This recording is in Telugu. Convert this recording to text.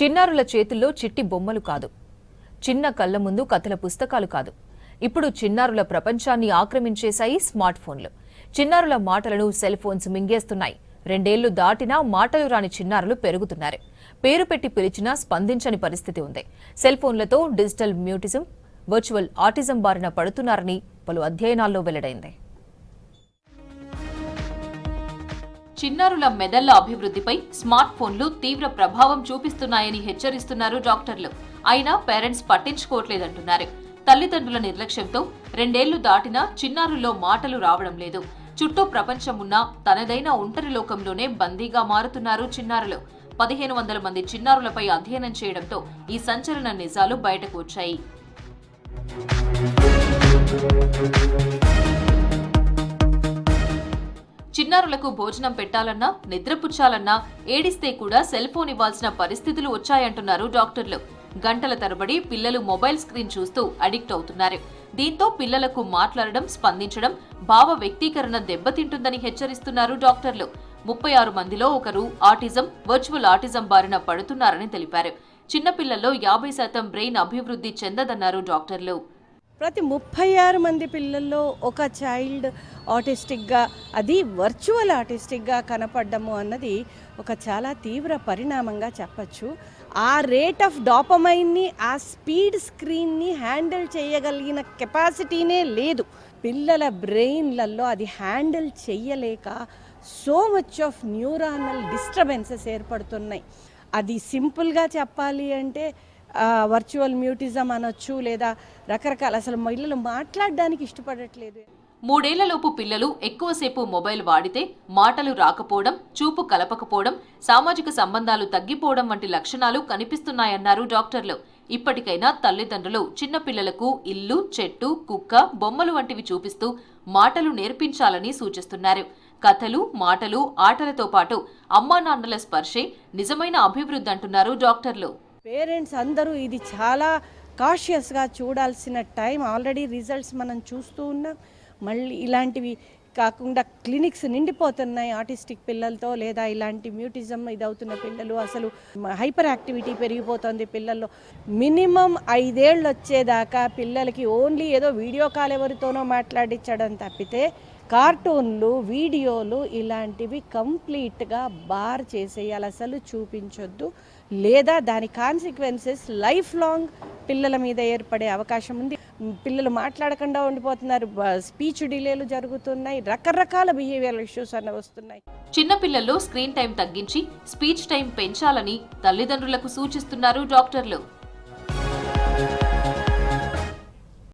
చిన్నారుల చేతుల్లో చిట్టి బొమ్మలు కాదు, చిన్న కళ్ల ముందు కథల పుస్తకాలు కాదు. ఇప్పుడు చిన్నారుల ప్రపంచాన్ని ఆక్రమించేశాయి స్మార్ట్ ఫోన్లు. చిన్నారుల మాటలను సెల్ ఫోన్స్ మింగేస్తున్నాయి. 2 ఏళ్లు దాటినా మాటలు రాని చిన్నారులు పెరుగుతున్నారు. పేరు పెట్టి పిలిచినా స్పందించని పరిస్థితి ఉంది. సెల్ ఫోన్లతో డిజిటల్ మ్యూటిజం, వర్చువల్ ఆటిజం బారిన పడుతున్నారని పలు అధ్యయనాల్లో వెల్లడైంది. చిన్నారుల మెదళ్ల అభివృద్ధిపై స్మార్ట్ ఫోన్లు తీవ్ర ప్రభావం చూపిస్తున్నాయని హెచ్చరిస్తున్నారు డాక్టర్లు. అయినా పేరెంట్స్ పట్టించుకోవట్లేదంటున్నారు. తల్లిదండ్రుల నిర్లక్ష్యంతో 2 ఏళ్లు దాటినా చిన్నారుల్లో మాటలు రావడం లేదు. చుట్టూ ప్రపంచం ఉన్నా తనదైన ఒంటరి లోకంలోనే బందీగా మారుతున్నారు చిన్నారులు. 1500 మంది చిన్నారులపై అధ్యయనం చేయడంతో ఈ సంచలన నిజాలు బయటకు వచ్చాయి. చిన్నారులకు భోజనం పెట్టాలన్నా, నిద్రపుచ్చాలన్నా, ఏడిస్తే కూడా సెల్ ఫోన్ ఇవ్వాల్సిన పరిస్థితులు వచ్చాయంటున్నారు డాక్టర్లు. గంటల తరబడి పిల్లలు మొబైల్ స్క్రీన్ చూస్తూ అడిక్ట్ అవుతున్నారు. దీంతో పిల్లలకు మాట్లాడడం, స్పందించడం, భావ వ్యక్తీకరణ దెబ్బతింటుందని హెచ్చరిస్తున్నారు డాక్టర్లు. 36 మందిలో ఒకరు ఆటిజం, వర్చువల్ ఆటిజం బారిన పడుతున్నారని తెలిపారు. చిన్నపిల్లల్లో 50% బ్రెయిన్ అభివృద్ధి చెందదన్నారు డాక్టర్లు. ప్రతి 36 మంది పిల్లల్లో ఒక చైల్డ్ ఆటిస్టిక్గా, అది వర్చువల్ ఆటిస్టిక్గా కనపడము అన్నది ఒక చాలా తీవ్ర పరిణామంగా చెప్పచ్చు. ఆ రేట్ ఆఫ్ డాపమైన్ని, ఆ స్పీడ్ స్క్రీన్ని హ్యాండిల్ చేయగలిగిన కెపాసిటీనే లేదు పిల్లల బ్రెయిన్లలో. అది హ్యాండిల్ చెయ్యలేక so much of neuronal disturbances ఏర్పడుతున్నాయి. అది సింపుల్గా చెప్పాలి అంటే వర్చువల్ మ్యూటిజం అనొచ్చు, లేదా రకరకాల, అసలు పిల్లలు మాట్లాడడానికి ఇష్టపడట్లేదు. 3 ఏళ్లలోపు పిల్లలు ఎక్కువసేపు మొబైల్ వాడితే మాటలు రాకపోవడం, చూపు కలపకపోవడం, సామాజిక సంబంధాలు తగ్గిపోవడం వంటి లక్షణాలు కనిపిస్తున్నాయన్నారు డాక్టర్లు. ఇప్పటికైనా తల్లిదండ్రులు చిన్నపిల్లలకు ఇల్లు, చెట్టు, కుక్క, బొమ్మలు వంటివి చూపిస్తూ మాటలు నేర్పించాలని సూచిస్తున్నారు. కథలు, మాటలు, ఆటలతో పాటు అమ్మా నాన్నల స్పర్శే నిజమైన అభివృద్ధి అంటున్నారు డాక్టర్లు. పేరెంట్స్ అందరూ ఇది చాలా కాషియస్గా చూడాల్సిన టైం. ఆల్రెడీ రిజల్ట్స్ మనం చూస్తూ ఉన్నాం. మళ్ళీ ఇలాంటివి కాకుండా క్లినిక్స్ నిండిపోతున్నాయి ఆటిస్టిక్ పిల్లలతో, లేదా ఇలాంటి మ్యూటిజం ఇదవుతున్న పిల్లలు. అసలు హైపర్ యాక్టివిటీ పెరిగిపోతుంది పిల్లల్లో. మినిమం 5 ఏళ్ళు వచ్చేదాకా పిల్లలకి ఓన్లీ ఏదో వీడియో కాల్ ఎవరితోనో మాట్లాడించడం తప్పితే కార్టూన్లు, వీడియోలు ఇలాంటివి కంప్లీట్గా బార్ చేసేయాలి, అసలు చూపించొద్దు. లేదా దాని కాన్సిక్వెన్సెస్ లైఫ్ లాంగ్ పిల్లల మీద ఏర్పడే అవకాశం ఉంది. పిల్లలు మాట్లాడకుండా ఉండిపోతున్నారు, స్పీచ్ డిలేలు జరుగుతున్నాయి, రకరకాల బిహేవియరల్ ఇష్యూస్ అన్న వస్తున్నాయి. చిన్నపిల్లల్లో స్క్రీన్ టైం తగ్గించి స్పీచ్ టైం పెంచాలని తల్లిదండ్రులకు సూచిస్తున్నారు డాక్టర్లు.